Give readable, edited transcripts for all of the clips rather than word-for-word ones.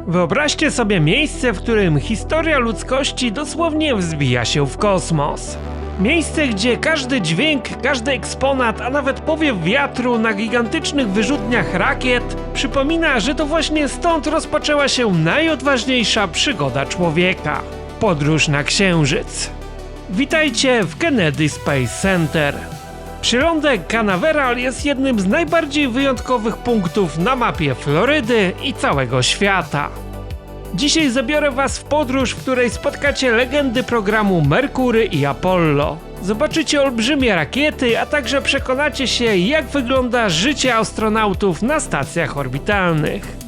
Wyobraźcie sobie miejsce, w którym historia ludzkości dosłownie wzbija się w kosmos. Miejsce, gdzie każdy dźwięk, każdy eksponat, a nawet powiew wiatru na gigantycznych wyrzutniach rakiet przypomina, że to właśnie stąd rozpoczęła się najodważniejsza przygoda człowieka – podróż na Księżyc. Witajcie w Kennedy Space Center. Przylądek Canaveral jest jednym z najbardziej wyjątkowych punktów na mapie Florydy i całego świata. Dzisiaj zabiorę Was w podróż, w której spotkacie legendy programu Merkury i Apollo. Zobaczycie olbrzymie rakiety, a także przekonacie się, jak wygląda życie astronautów na stacjach orbitalnych.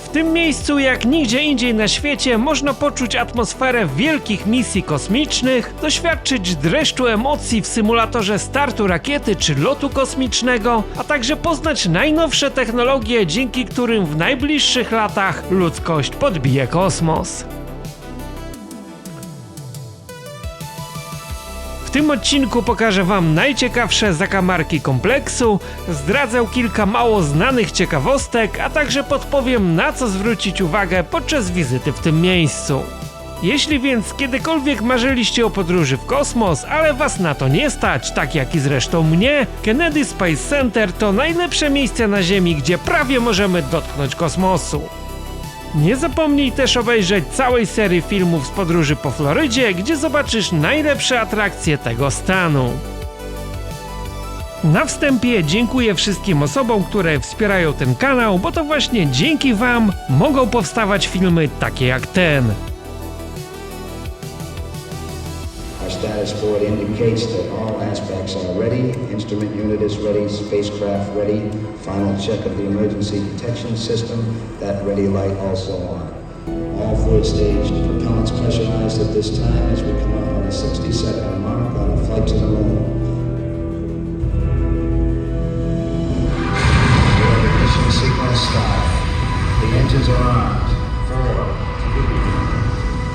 W tym miejscu, jak nigdzie indziej na świecie, można poczuć atmosferę wielkich misji kosmicznych, doświadczyć dreszczu emocji w symulatorze startu rakiety czy lotu kosmicznego, a także poznać najnowsze technologie, dzięki którym w najbliższych latach ludzkość podbije kosmos. W tym odcinku pokażę Wam najciekawsze zakamarki kompleksu, zdradzę kilka mało znanych ciekawostek, a także podpowiem, na co zwrócić uwagę podczas wizyty w tym miejscu. Jeśli więc kiedykolwiek marzyliście o podróży w kosmos, ale Was na to nie stać, tak jak i zresztą mnie, Kennedy Space Center to najlepsze miejsce na Ziemi, gdzie prawie możemy dotknąć kosmosu. Nie zapomnij też obejrzeć całej serii filmów z podróży po Florydzie, gdzie zobaczysz najlepsze atrakcje tego stanu. Na wstępie dziękuję wszystkim osobom, które wspierają ten kanał, bo to właśnie dzięki Wam mogą powstawać filmy takie jak ten. Our status board indicates that all aspects are ready, instrument unit is ready, spacecraft ready, final check of the emergency detection system, that ready light also on. All forward stage propellants pressurized at this time as we come up on the 60-second mark on the flight to the moon. Ignition sequence start. The engines are armed. 4, 3,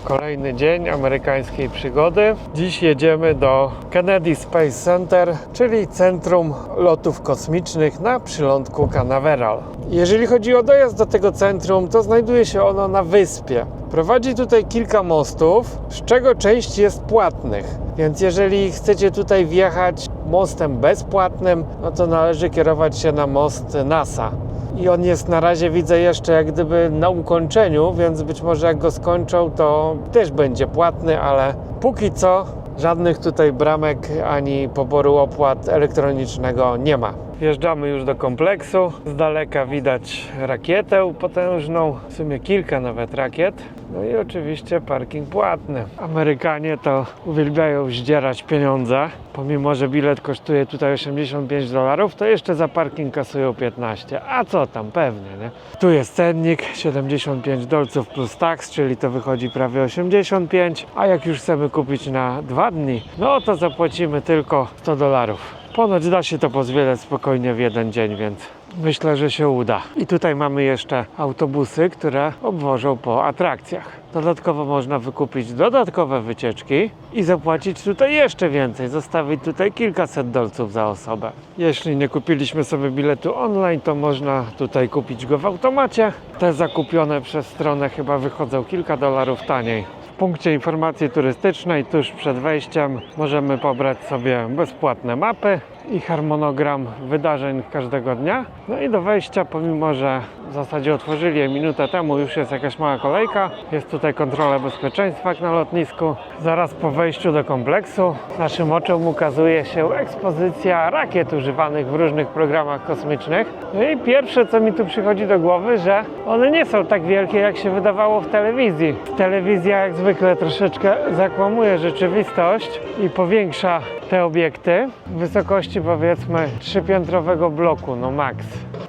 Kolejny dzień amerykańskiej przygody. Dziś jedziemy do Kennedy Space Center, czyli Centrum Lotów Kosmicznych na przylądku Canaveral. Jeżeli chodzi o dojazd do tego centrum, to znajduje się ono na wyspie. Prowadzi tutaj kilka mostów, z czego część jest płatnych. Więc jeżeli chcecie tutaj wjechać mostem bezpłatnym, no to należy kierować się na most NASA. I on jest na razie, widzę, jeszcze jak gdyby na ukończeniu, więc być może jak go skończą, to też będzie płatny, ale póki co żadnych tutaj bramek ani poboru opłat elektronicznego nie ma. Wjeżdżamy już do kompleksu. Z daleka widać rakietę potężną, w sumie kilka nawet rakiet. No i oczywiście parking płatny. Amerykanie to uwielbiają zdzierać pieniądze. Pomimo że bilet kosztuje tutaj $85, to jeszcze za parking kasują 15. A co tam, pewnie, nie? Tu jest cennik, $75 plus tax, czyli to wychodzi prawie 85. A jak już chcemy kupić na 2 dni, no to zapłacimy tylko $100. Ponoć da się to pozwiedzać spokojnie w jeden dzień, więc myślę, że się uda. I tutaj mamy jeszcze autobusy, które obwożą po atrakcjach. Dodatkowo można wykupić dodatkowe wycieczki i zapłacić tutaj jeszcze więcej. Zostawić tutaj kilkaset dolców za osobę. Jeśli nie kupiliśmy sobie biletu online, to można tutaj kupić go w automacie. Te zakupione przez stronę chyba wychodzą kilka dolarów taniej. W punkcie informacji turystycznej tuż przed wejściem możemy pobrać sobie bezpłatne mapy i harmonogram wydarzeń każdego dnia. No i do wejścia, pomimo że w zasadzie otworzyli je minutę temu, już jest jakaś mała kolejka. Jest tutaj kontrola bezpieczeństwa jak na lotnisku. Zaraz po wejściu do kompleksu naszym oczom ukazuje się ekspozycja rakiet używanych w różnych programach kosmicznych. No i pierwsze, co mi tu przychodzi do głowy, że one nie są tak wielkie, jak się wydawało w telewizji. Telewizja jak zwykle troszeczkę zakłamuje rzeczywistość i powiększa te obiekty w wysokości powiedzmy 3-piętrowego bloku, no max.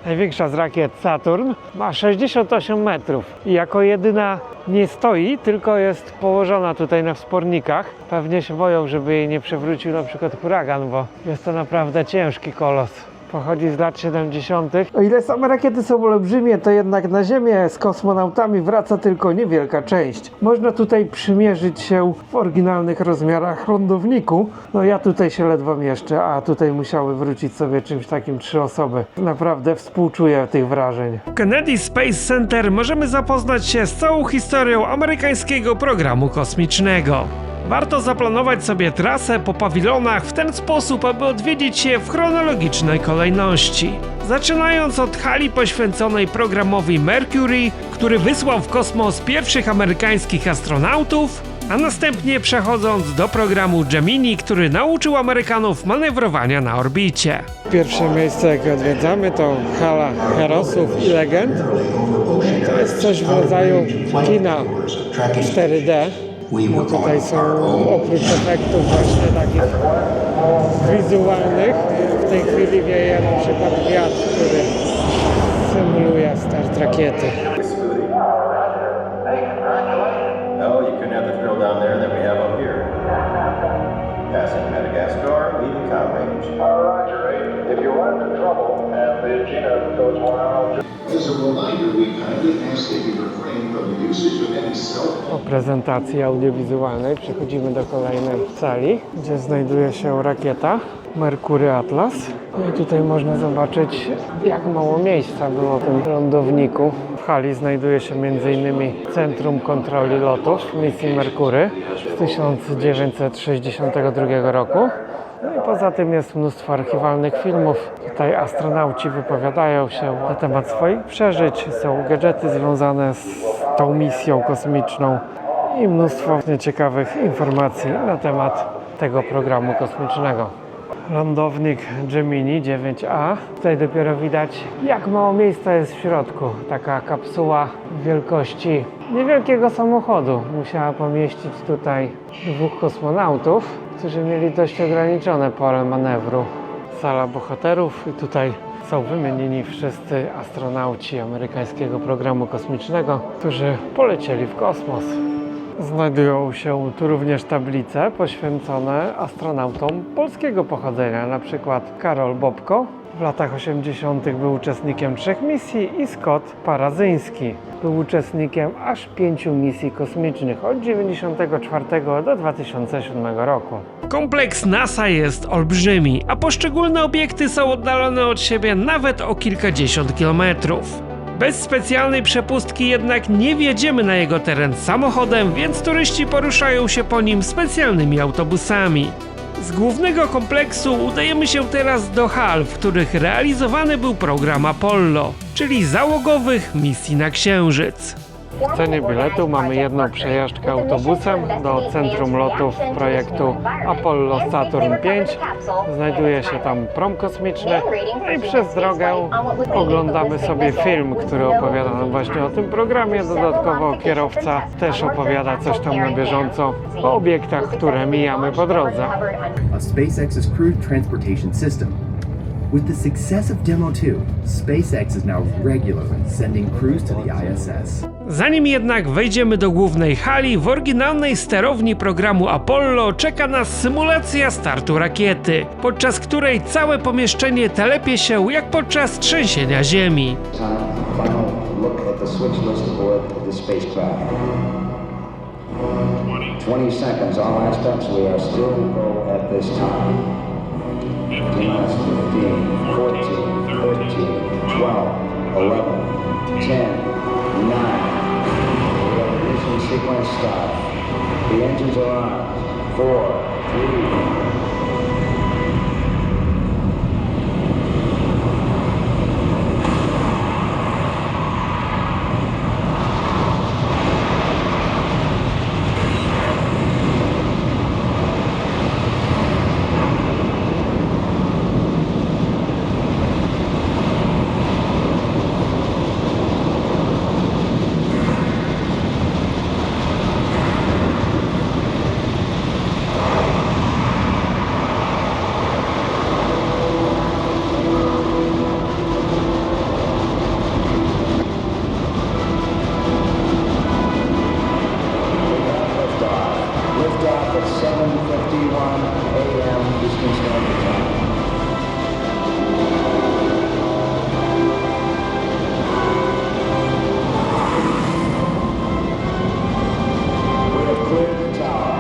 Największa z rakiet Saturn ma 68 metrów i jako jedyna nie stoi, tylko jest położona tutaj na wspornikach. Pewnie się boją, żeby jej nie przewrócił na przykład huragan, bo jest to naprawdę ciężki kolos. Pochodzi z lat 70. O ile same rakiety są olbrzymie, to jednak na Ziemię z kosmonautami wraca tylko niewielka część. Można tutaj przymierzyć się w oryginalnych rozmiarach lądowniku. No ja tutaj się ledwo mieszczę, a tutaj musiały wrócić sobie czymś takim 3 osoby. Naprawdę współczuję tych wrażeń. W Kennedy Space Center możemy zapoznać się z całą historią amerykańskiego programu kosmicznego. Warto zaplanować sobie trasę po pawilonach w ten sposób, aby odwiedzić je w chronologicznej kolejności. Zaczynając od hali poświęconej programowi Mercury, który wysłał w kosmos pierwszych amerykańskich astronautów, a następnie przechodząc do programu Gemini, który nauczył Amerykanów manewrowania na orbicie. Pierwsze miejsce, jakie odwiedzamy, to hala herosów i legend. To jest coś w rodzaju kina 4D. No tutaj są oprócz efektów właśnie takich wizualnych. W tej chwili wieje na przykład wiatr, który symuluje start rakiety. No, you couldn't have the thrill down there that we have up here. Passing Madagascar, leaving cow range. Roger, 8. If you run into trouble and the Gina goes wild... As a reminder, we kindly ask that you refrain from the usage of any cell Po prezentacji audiowizualnej przechodzimy do kolejnej sali, gdzie znajduje się rakieta Mercury Atlas. No i tutaj można zobaczyć, jak mało miejsca było w tym lądowniku. W hali znajduje się m.in. Centrum Kontroli Lotów misji Mercury z 1962 roku. No i poza tym jest mnóstwo archiwalnych filmów. Tutaj astronauci wypowiadają się na temat swoich przeżyć. Są gadżety związane z tą misją kosmiczną i mnóstwo ciekawych informacji na temat tego programu kosmicznego. Lądownik Gemini 9A. Tutaj dopiero widać, jak mało miejsca jest w środku. Taka kapsuła wielkości niewielkiego samochodu musiała pomieścić tutaj 2 kosmonautów, którzy mieli dość ograniczone pole manewru. Sala bohaterów i tutaj są wymienieni wszyscy astronauci amerykańskiego programu kosmicznego, którzy polecieli w kosmos. Znajdują się tu również tablice poświęcone astronautom polskiego pochodzenia, np. Karol Bobko. W latach 80. był uczestnikiem 3 misji i Scott Parazyński. Był uczestnikiem aż 5 misji kosmicznych od 1994 do 2007 roku. Kompleks NASA jest olbrzymi, a poszczególne obiekty są oddalone od siebie nawet o kilkadziesiąt kilometrów. Bez specjalnej przepustki jednak nie wjedziemy na jego teren samochodem, więc turyści poruszają się po nim specjalnymi autobusami. Z głównego kompleksu udajemy się teraz do hal, w których realizowany był program Apollo, czyli załogowych misji na Księżyc. W cenie biletu mamy jedną przejażdżkę autobusem do centrum lotów projektu Apollo Saturn V. Znajduje się tam prom kosmiczny, no i przez drogę oglądamy sobie film, który opowiada nam właśnie o tym programie. Dodatkowo kierowca też opowiada coś tam na bieżąco o obiektach, które mijamy po drodze. Of SpaceX's Crew Transportation System. With the success of Demo 2, SpaceX is now regularly sending crews to the ISS. Zanim jednak wejdziemy do głównej hali, w oryginalnej sterowni programu Apollo czeka nas symulacja startu rakiety, podczas której całe pomieszczenie telepie się jak podczas trzęsienia Ziemi. Final look at the switch list aboard the spacecraft. 20 seconds, all aspects, we are still go at this time. 15, 14, 13, 12, 11, 10, 9. We have ignition sequence start. The engines are on. 4, 3. liftoff at 7:51 a.m. Eastern Standard Time. We have cleared the tower.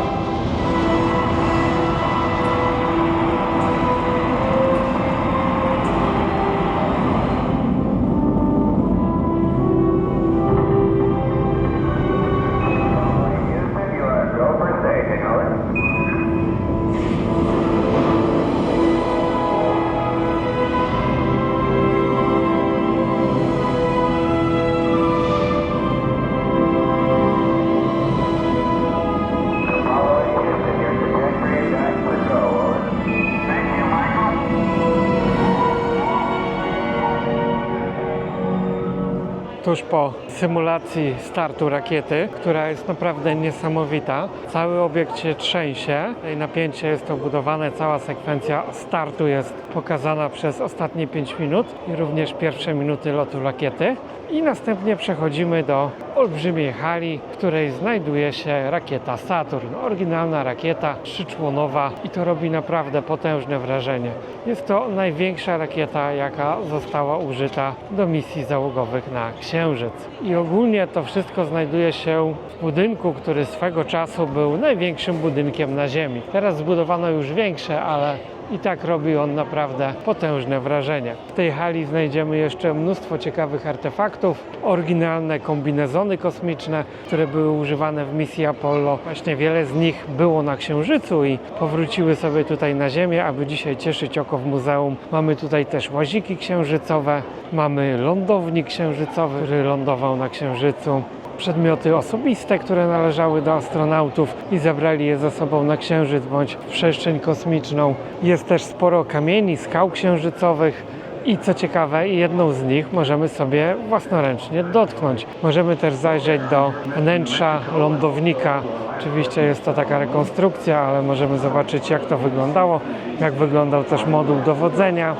Tuż po symulacji startu rakiety, która jest naprawdę niesamowita. Cały obiekt się trzęsie, i napięcie jest obudowane, cała sekwencja startu jest pokazana przez ostatnie 5 minut i również pierwsze minuty lotu rakiety. I następnie przechodzimy do olbrzymiej hali, w której znajduje się rakieta Saturn. Oryginalna rakieta, 3-członowa i to robi naprawdę potężne wrażenie. Jest to największa rakieta, jaka została użyta do misji załogowych na Księżyc. I ogólnie to wszystko znajduje się w budynku, który swego czasu był największym budynkiem na Ziemi. Teraz zbudowano już większe, ale i tak robi on naprawdę potężne wrażenie. W tej hali znajdziemy jeszcze mnóstwo ciekawych artefaktów, oryginalne kombinezony kosmiczne, które były używane w misji Apollo. Właśnie wiele z nich było na Księżycu i powróciły sobie tutaj na Ziemię, aby dzisiaj cieszyć oko w muzeum. Mamy tutaj też łaziki księżycowe, mamy lądownik księżycowy, który lądował na Księżycu. Przedmioty osobiste, które należały do astronautów i zabrali je ze sobą na Księżyc bądź w przestrzeń kosmiczną. Jest też sporo kamieni, skał księżycowych i co ciekawe, jedną z nich możemy sobie własnoręcznie dotknąć. Możemy też zajrzeć do wnętrza lądownika. Oczywiście jest to taka rekonstrukcja, ale możemy zobaczyć, jak to wyglądało, jak wyglądał też moduł dowodzenia.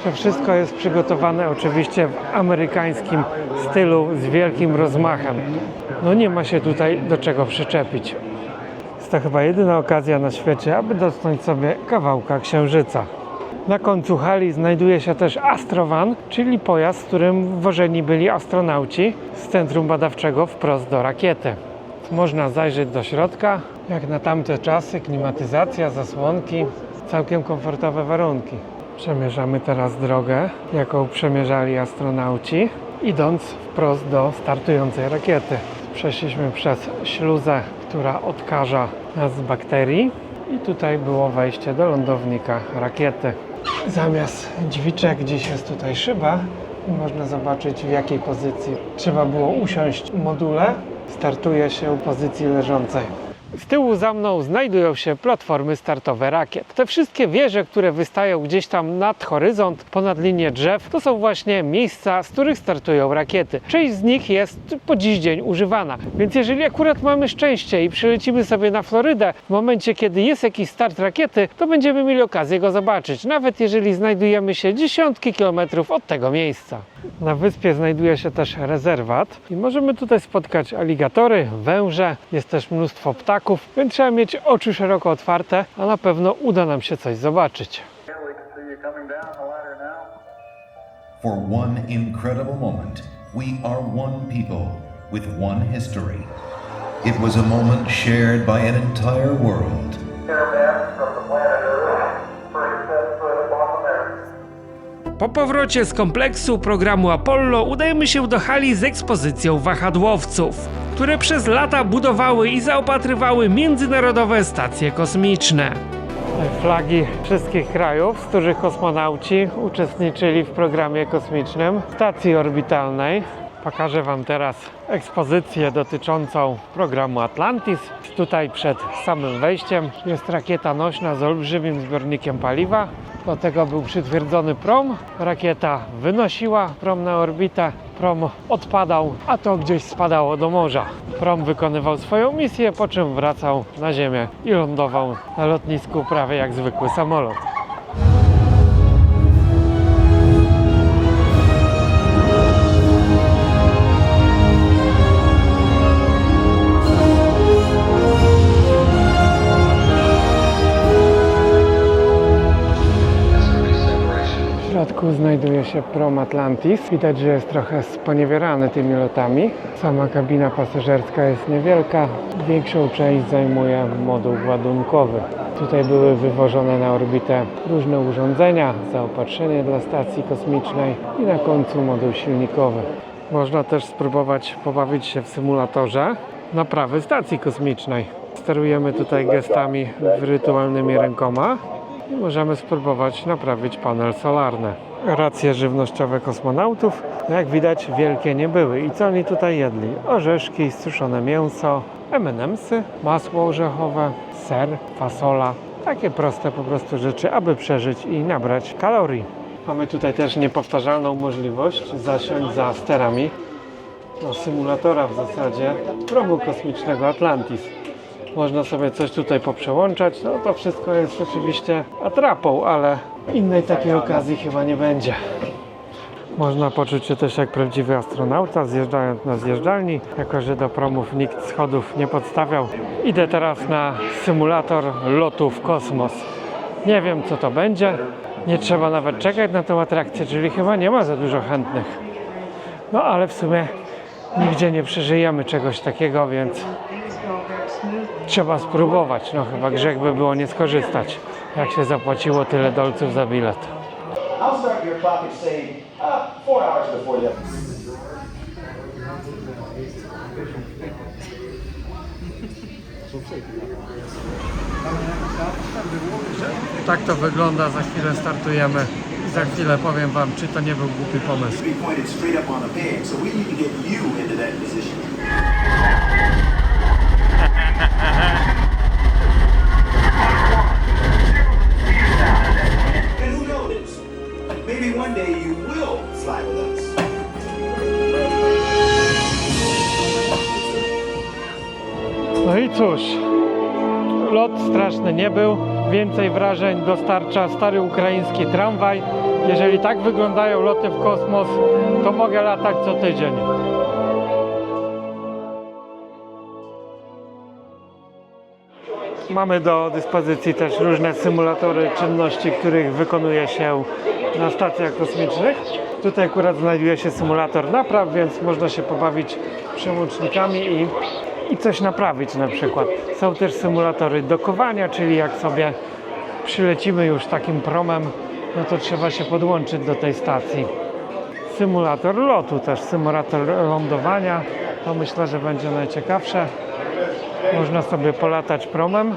To wszystko jest przygotowane oczywiście w amerykańskim stylu z wielkim rozmachem. No nie ma się tutaj do czego przyczepić. Jest to chyba jedyna okazja na świecie, aby dotknąć sobie kawałka Księżyca. Na końcu hali znajduje się też Astrovan, czyli pojazd, w którym wożeni byli astronauci z centrum badawczego wprost do rakiety. Można zajrzeć do środka, jak na tamte czasy, klimatyzacja, zasłonki, całkiem komfortowe warunki. Przemierzamy teraz drogę, jaką przemierzali astronauci, idąc wprost do startującej rakiety. Przeszliśmy przez śluzę, która odkaża nas z bakterii i tutaj było wejście do lądownika rakiety. Zamiast drzwiczek gdzieś jest tutaj szyba i można zobaczyć, w jakiej pozycji trzeba było usiąść w module. Startuje się w pozycji leżącej. Z tyłu za mną znajdują się platformy startowe rakiet. Te wszystkie wieże, które wystają gdzieś tam nad horyzont, ponad linię drzew, to są właśnie miejsca, z których startują rakiety. Część z nich jest po dziś dzień używana. Więc jeżeli akurat mamy szczęście i przylecimy sobie na Florydę w momencie, kiedy jest jakiś start rakiety, to będziemy mieli okazję go zobaczyć, nawet jeżeli znajdujemy się dziesiątki kilometrów od tego miejsca. Na wyspie znajduje się też rezerwat i możemy tutaj spotkać aligatory, węże, jest też mnóstwo ptaków, więc trzeba mieć oczy szeroko otwarte, a na pewno uda nam się coś zobaczyć. For one incredible moment, we are one people with one history. It was a moment shared by an entire world. Po powrocie z kompleksu programu Apollo udajemy się do hali z ekspozycją wahadłowców, które przez lata budowały i zaopatrywały międzynarodowe stacje kosmiczne. Flagi wszystkich krajów, z których kosmonauci uczestniczyli w programie kosmicznym stacji orbitalnej. Pokażę Wam teraz ekspozycję dotyczącą programu Atlantis. Tutaj przed samym wejściem jest rakieta nośna z olbrzymim zbiornikiem paliwa. Do tego był przytwierdzony prom. Rakieta wynosiła prom na orbitę. Prom odpadał, a to gdzieś spadało do morza. Prom wykonywał swoją misję, po czym wracał na Ziemię i lądował na lotnisku prawie jak zwykły samolot. środku znajduje się prom Atlantis. Widać, że jest trochę sponiewierany tymi lotami. Sama kabina pasażerska jest niewielka. Większą część zajmuje moduł ładunkowy. Tutaj były wywożone na orbitę różne urządzenia, zaopatrzenie dla stacji kosmicznej i na końcu moduł silnikowy. Można też spróbować pobawić się w symulatorze naprawy stacji kosmicznej. Sterujemy tutaj gestami rytualnymi rękoma i możemy spróbować naprawić panel solarny. Racje żywnościowe kosmonautów, jak widać, wielkie nie były. I co oni tutaj jedli? Orzeszki, suszone mięso, M&M'sy, masło orzechowe, ser, fasola. Takie proste po prostu rzeczy, aby przeżyć i nabrać kalorii. Mamy tutaj też niepowtarzalną możliwość zasiąść za sterami symulatora w zasadzie promu kosmicznego Atlantis. Można sobie coś tutaj poprzełączać. No to wszystko jest oczywiście atrapą, ale innej takiej okazji chyba nie będzie. Można poczuć się też jak prawdziwy astronauta, zjeżdżając na zjeżdżalni. Jako że do promów nikt schodów nie podstawiał, idę teraz na symulator lotu w kosmos. Nie wiem, co to będzie. Nie trzeba nawet czekać na tę atrakcję, czyli chyba nie ma za dużo chętnych. No ale w sumie nigdzie nie przeżyjemy czegoś takiego, więc trzeba spróbować. No chyba grzech by było nie skorzystać, jak się zapłaciło tyle dolców za bilet. I'll start your clock at say 4 hours before the. Tak to wygląda, za chwilę startujemy. Za chwilę powiem wam, czy to nie był głupi pomysł. Be pointed straight up on the peg, so we need to get you into that position. And who knows? Maybe one day you will fly with us. No i cóż, lot straszny nie był. Więcej wrażeń dostarcza stary ukraiński tramwaj. Jeżeli tak wyglądają loty w kosmos, to mogę latać co tydzień. Mamy do dyspozycji też różne symulatory czynności, których wykonuje się na stacjach kosmicznych. Tutaj akurat znajduje się symulator napraw, więc można się pobawić przełącznikami i coś naprawić na przykład. Są też symulatory dokowania, czyli jak sobie przylecimy już takim promem, no to trzeba się podłączyć do tej stacji. Symulator lotu też, symulator lądowania, to myślę, że będzie najciekawsze. Można sobie polatać promem.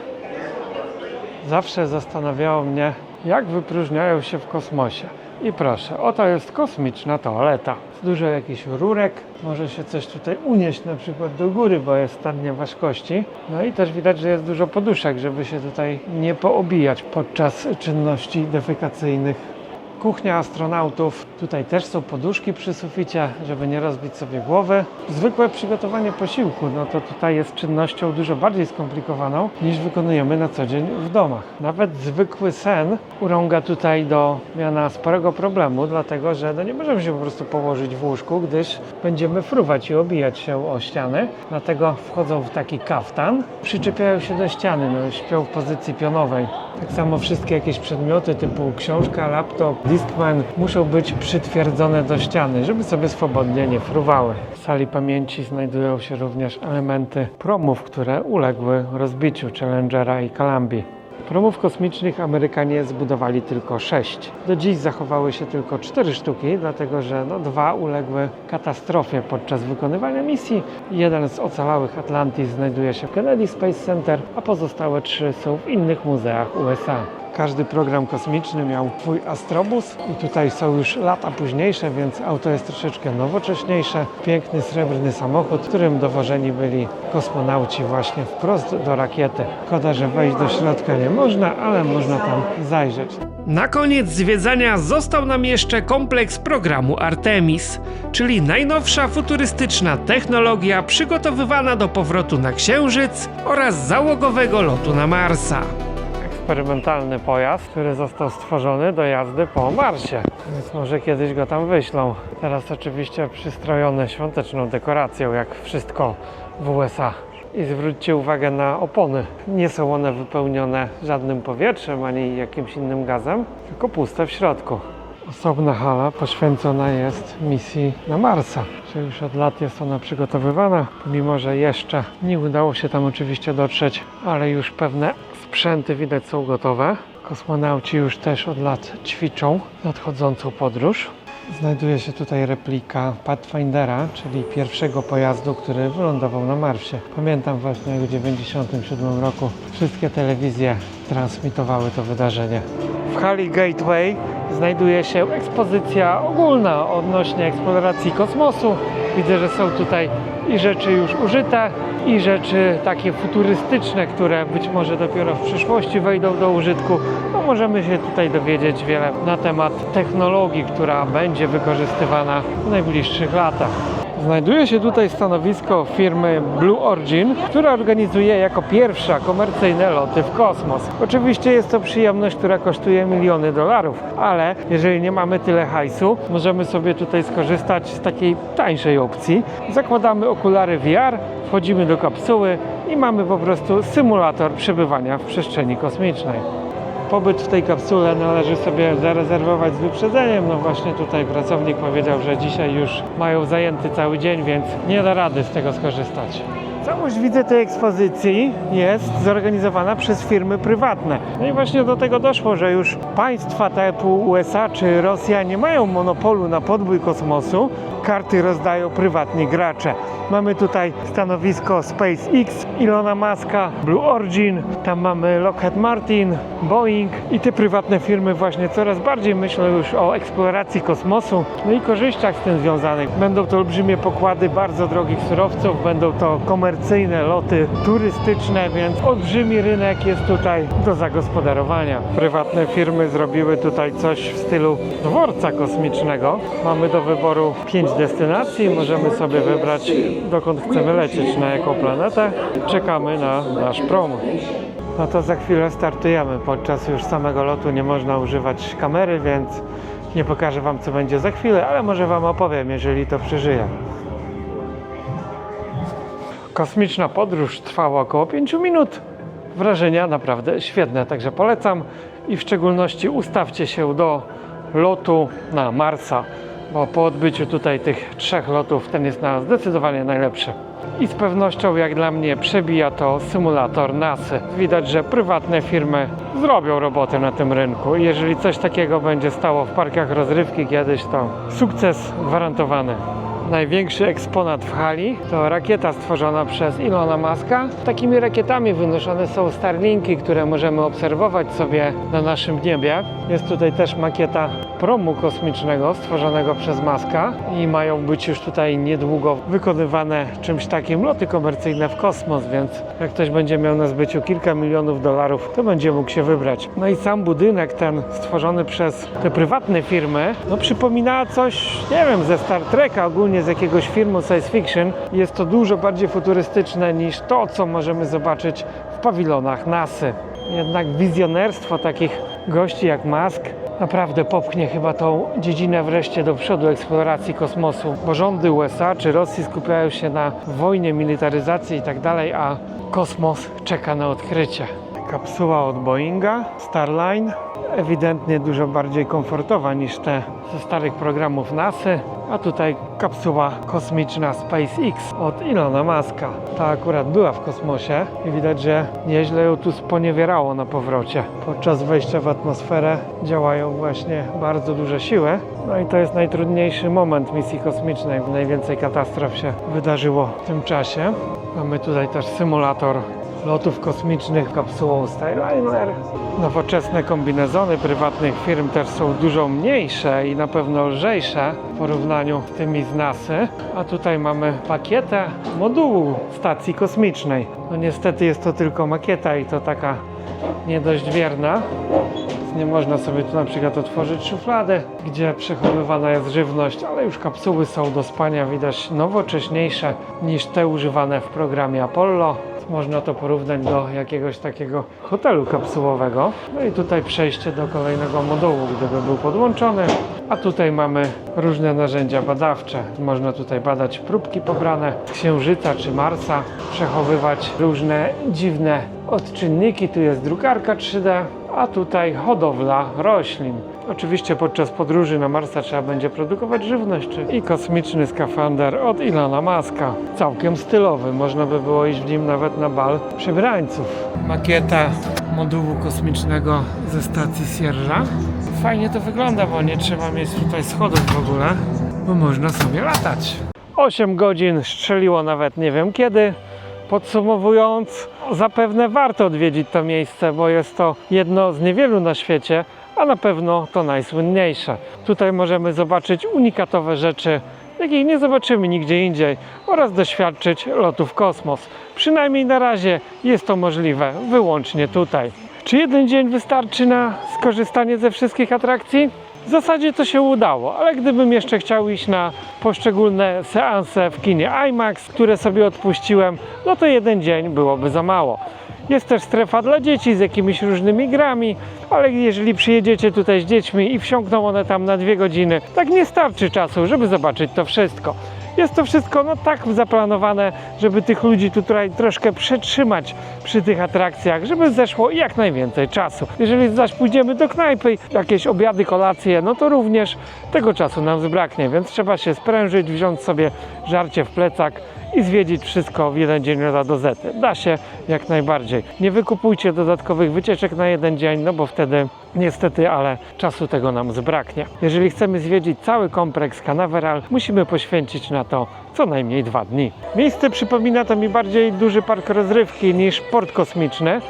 Zawsze zastanawiało mnie, jak wypróżniają się w kosmosie. I proszę, oto jest kosmiczna toaleta. Dużo jakichś rurek, może się coś tutaj unieść na przykład do góry, bo jest stanie ważkości. No i też widać, że jest dużo poduszek, żeby się tutaj nie poobijać podczas czynności defekacyjnych. Kuchnia astronautów. Tutaj też są poduszki przy suficie, żeby nie rozbić sobie głowy. Zwykłe przygotowanie posiłku, no to tutaj jest czynnością dużo bardziej skomplikowaną niż wykonujemy na co dzień w domach. Nawet zwykły sen urąga tutaj do miana sporego problemu, dlatego że no nie możemy się po prostu położyć w łóżku, gdyż będziemy fruwać i obijać się o ściany. Dlatego wchodzą w taki kaftan, przyczepiają się do ściany, no śpią w pozycji pionowej. Tak samo wszystkie jakieś przedmioty typu książka, laptop, Discman muszą być przytwierdzone do ściany, żeby sobie swobodnie nie fruwały. W sali pamięci znajdują się również elementy promów, które uległy rozbiciu Challengera i Columbia. Promów kosmicznych Amerykanie zbudowali tylko 6. Do dziś zachowały się tylko 4 sztuki, dlatego że 2 uległy katastrofie podczas wykonywania misji. Jeden z ocalałych Atlantis znajduje się w Kennedy Space Center, a pozostałe 3 są w innych muzeach USA. Każdy program kosmiczny miał swój astrobus i tutaj są już lata późniejsze, więc auto jest troszeczkę nowocześniejsze. Piękny srebrny samochód, którym dowożeni byli kosmonauci właśnie wprost do rakiety. Szkoda, że wejść do środka nie można, ale można tam zajrzeć. Na koniec zwiedzania został nam jeszcze kompleks programu Artemis, czyli najnowsza futurystyczna technologia przygotowywana do powrotu na Księżyc oraz załogowego lotu na Marsa. Eksperymentalny pojazd, który został stworzony do jazdy po Marsie, więc może kiedyś go tam wyślą. Teraz oczywiście przystrojone świąteczną dekoracją, jak wszystko w USA. I zwróćcie uwagę na opony. Nie są one wypełnione żadnym powietrzem ani jakimś innym gazem, tylko puste w środku. Osobna hala poświęcona jest misji na Marsa, że już od lat jest ona przygotowywana, pomimo że jeszcze nie udało się tam oczywiście dotrzeć, ale już pewne sprzęty widać są gotowe. Kosmonauci już też od lat ćwiczą nadchodzącą podróż. Znajduje się tutaj replika Pathfindera, czyli pierwszego pojazdu, który wylądował na Marsie. Pamiętam właśnie jak w 1997 roku wszystkie telewizje transmitowały to wydarzenie. W hali Gateway znajduje się ekspozycja ogólna odnośnie eksploracji kosmosu. Widzę, że są tutaj i rzeczy już użyte, i rzeczy takie futurystyczne, które być może dopiero w przyszłości wejdą do użytku. No, możemy się tutaj dowiedzieć wiele na temat technologii, która będzie wykorzystywana w najbliższych latach. Znajduje się tutaj stanowisko firmy Blue Origin, która organizuje jako pierwsza komercyjne loty w kosmos. Oczywiście jest to przyjemność, która kosztuje miliony dolarów, ale jeżeli nie mamy tyle hajsu, możemy sobie tutaj skorzystać z takiej tańszej opcji. Zakładamy okulary VR, wchodzimy do kapsuły i mamy po prostu symulator przebywania w przestrzeni kosmicznej. Pobyt w tej kapsule należy sobie zarezerwować z wyprzedzeniem. No właśnie tutaj pracownik powiedział, że dzisiaj już mają zajęty cały dzień, więc nie da rady z tego skorzystać. Całość, widzę, tej ekspozycji jest zorganizowana przez firmy prywatne. No i właśnie do tego doszło, że już państwa typu USA czy Rosja nie mają monopolu na podbój kosmosu. Karty rozdają prywatni gracze. Mamy tutaj stanowisko SpaceX, Ilona Muska, Blue Origin, tam mamy Lockheed Martin, Boeing i te prywatne firmy właśnie coraz bardziej myślą już o eksploracji kosmosu, no i korzyściach z tym związanych. Będą to olbrzymie pokłady bardzo drogich surowców, będą to komercyjne loty turystyczne, więc olbrzymi rynek jest tutaj do zagospodarowania. Prywatne firmy zrobiły tutaj coś w stylu dworca kosmicznego. Mamy do wyboru 5 destynacji, możemy sobie wybrać, dokąd chcemy lecieć, na jaką planetę. Czekamy na nasz prom. No to za chwilę startujemy. Podczas już samego lotu nie można używać kamery, więc nie pokażę Wam, co będzie za chwilę, ale może Wam opowiem, jeżeli to przeżyję. Kosmiczna podróż trwała około 5 minut. Wrażenia naprawdę świetne, także polecam i w szczególności ustawcie się do lotu na Marsa, bo po odbyciu tutaj tych 3 lotów ten jest zdecydowanie najlepszy. I z pewnością, jak dla mnie, przebija to symulator NASA. Widać, że prywatne firmy zrobią robotę na tym rynku i jeżeli coś takiego będzie stało w parkach rozrywki kiedyś, to sukces gwarantowany. Największy eksponat w hali to rakieta stworzona przez Ilona Muska. Takimi rakietami wynoszone są Starlinki, które możemy obserwować sobie na naszym niebie. Jest tutaj też makieta promu kosmicznego stworzonego przez Muska i mają być już tutaj niedługo wykonywane czymś takim loty komercyjne w kosmos, więc jak ktoś będzie miał na zbyciu kilka milionów dolarów, to będzie mógł się wybrać. No i sam budynek ten stworzony przez te prywatne firmy, no przypomina coś, nie wiem, ze Star Treka, ogólnie z jakiegoś filmu science fiction. Jest to dużo bardziej futurystyczne niż to, co możemy zobaczyć w pawilonach NASA. Jednak wizjonerstwo takich gości jak Musk naprawdę popchnie chyba tą dziedzinę wreszcie do przodu eksploracji kosmosu, bo rządy USA czy Rosji skupiają się na wojnie, militaryzacji i tak dalej, a kosmos czeka na odkrycie. Kapsuła od Boeinga, Starline, ewidentnie dużo bardziej komfortowa niż te ze starych programów NASA, a tutaj kapsuła kosmiczna SpaceX od Ilona Muska. Ta akurat była w kosmosie i widać, że nieźle ją tu sponiewierało na powrocie. Podczas wejścia w atmosferę działają właśnie bardzo duże siły, no i to jest najtrudniejszy moment misji kosmicznej. Najwięcej katastrof się wydarzyło w tym czasie. Mamy tutaj też symulator lotów kosmicznych kapsułą Starliner. Nowoczesne kombinezony prywatnych firm też są dużo mniejsze i na pewno lżejsze w porównaniu z tymi z NASA. A tutaj mamy makietę modułu stacji kosmicznej. No niestety jest to tylko makieta i to taka nie dość wierna. Nie można sobie tu na przykład otworzyć szuflady, gdzie przechowywana jest żywność, ale już kapsuły są do spania widać nowocześniejsze niż te używane w programie Apollo. Można to porównać do jakiegoś takiego hotelu kapsułowego. No i tutaj przejście do kolejnego modułu, gdyby był podłączony. A tutaj mamy różne narzędzia badawcze. Można tutaj badać próbki pobrane z Księżyca czy Marsa, przechowywać różne dziwne odczynniki. Tu jest drukarka 3D, a tutaj hodowla roślin. Oczywiście podczas podróży na Marsa trzeba będzie produkować żywność. I kosmiczny skafander od Ilona Muska. Całkiem stylowy, można by było iść w nim nawet na bal przebrańców. Makieta modułu kosmicznego ze stacji Sierra. Fajnie to wygląda, bo nie trzeba mieć tutaj schodów w ogóle, bo można sobie latać. 8 godzin strzeliło nawet nie wiem kiedy. Podsumowując, zapewne warto odwiedzić to miejsce, bo jest to jedno z niewielu na świecie, a na pewno to najsłynniejsze. Tutaj możemy zobaczyć unikatowe rzeczy, jakich nie zobaczymy nigdzie indziej, oraz doświadczyć lotu w kosmos. Przynajmniej na razie jest to możliwe wyłącznie tutaj. Czy jeden dzień wystarczy na skorzystanie ze wszystkich atrakcji? W zasadzie to się udało, ale gdybym jeszcze chciał iść na poszczególne seanse w kinie IMAX, które sobie odpuściłem, no to jeden dzień byłoby za mało. Jest też strefa dla dzieci z jakimiś różnymi grami, ale jeżeli przyjedziecie tutaj z dziećmi i wsiąkną one tam na 2 godziny, tak nie starczy czasu, żeby zobaczyć to wszystko. Jest to wszystko tak zaplanowane, żeby tych ludzi tutaj troszkę przetrzymać przy tych atrakcjach, żeby zeszło jak najwięcej czasu. Jeżeli zaś pójdziemy do knajpy, jakieś obiady, kolacje, no to również tego czasu nam zbraknie, więc trzeba się sprężyć, wziąć sobie żarcie w plecak i zwiedzić wszystko w jeden dzień od A do Z. Da się jak najbardziej. Nie wykupujcie dodatkowych wycieczek na jeden dzień, no bo wtedy niestety, ale czasu tego nam zbraknie. Jeżeli chcemy zwiedzić cały kompleks Canaveral, musimy poświęcić na to co najmniej 2 dni. Miejsce przypomina to mi bardziej duży park rozrywki niż port kosmiczny,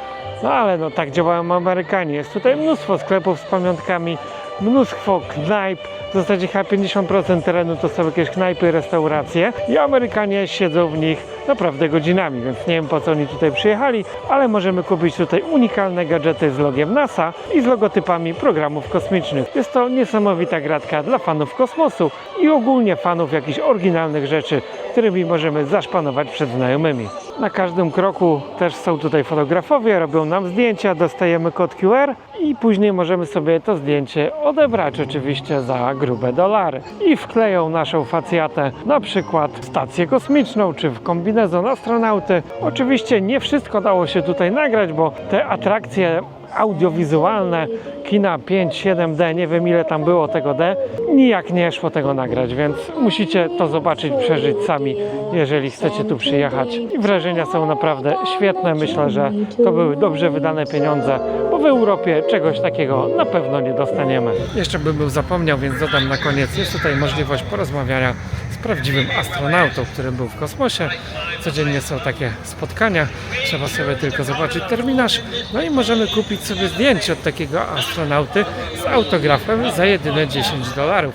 no ale tak działają Amerykanie. Jest tutaj mnóstwo sklepów z pamiątkami, mnóstwo knajp, w zasadzie chyba 50% terenu to są jakieś knajpy, restauracje i Amerykanie siedzą w nich naprawdę godzinami, więc nie wiem po co oni tutaj przyjechali, ale możemy kupić tutaj unikalne gadżety z logiem NASA i z logotypami programów kosmicznych. Jest to niesamowita gratka dla fanów kosmosu i ogólnie fanów jakichś oryginalnych rzeczy, którymi możemy zaszpanować przed znajomymi. Na każdym kroku też są tutaj fotografowie, robią nam zdjęcia, dostajemy kod QR i później możemy sobie to zdjęcie odebrać oczywiście za grube dolary. I wkleją naszą facjatę na przykład w stację kosmiczną czy w kombinezon astronauty. Oczywiście nie wszystko dało się tutaj nagrać, bo te atrakcje audiowizualne kina 5-7D, nie wiem ile tam było tego D, nijak nie szło tego nagrać, więc musicie to zobaczyć, przeżyć sami, jeżeli chcecie tu przyjechać. I wrażenia są naprawdę świetne, myślę, że to były dobrze wydane pieniądze, bo w Europie czegoś takiego na pewno nie dostaniemy. Jeszcze bym zapomniał, więc dodam na koniec, jest tutaj możliwość porozmawiania z prawdziwym astronautą, który był w kosmosie. Codziennie są takie spotkania, trzeba sobie tylko zobaczyć terminarz, no i możemy kupić sobie zdjęcie od takiego astronauty z autografem za jedyne $10.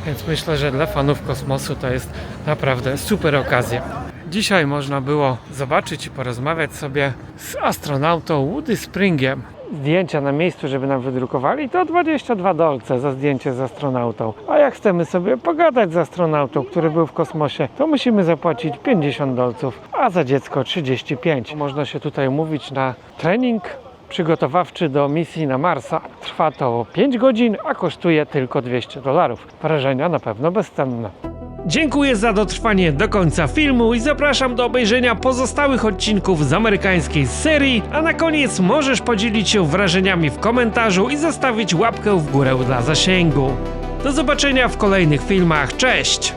Więc myślę, że dla fanów kosmosu to jest naprawdę super okazja. Dzisiaj można było zobaczyć i porozmawiać sobie z astronautą Woody Springiem. Zdjęcia na miejscu, żeby nam wydrukowali, to $22 za zdjęcie z astronautą. A jak chcemy sobie pogadać z astronautą, który był w kosmosie, to musimy zapłacić $50, a za dziecko 35. Można się tutaj umówić na trening przygotowawczy do misji na Marsa. Trwa to 5 godzin, a kosztuje tylko $200. Wrażenia na pewno bezcenne. Dziękuję za dotrwanie do końca filmu i zapraszam do obejrzenia pozostałych odcinków z amerykańskiej serii, a na koniec możesz podzielić się wrażeniami w komentarzu i zostawić łapkę w górę dla zasięgu. Do zobaczenia w kolejnych filmach, cześć!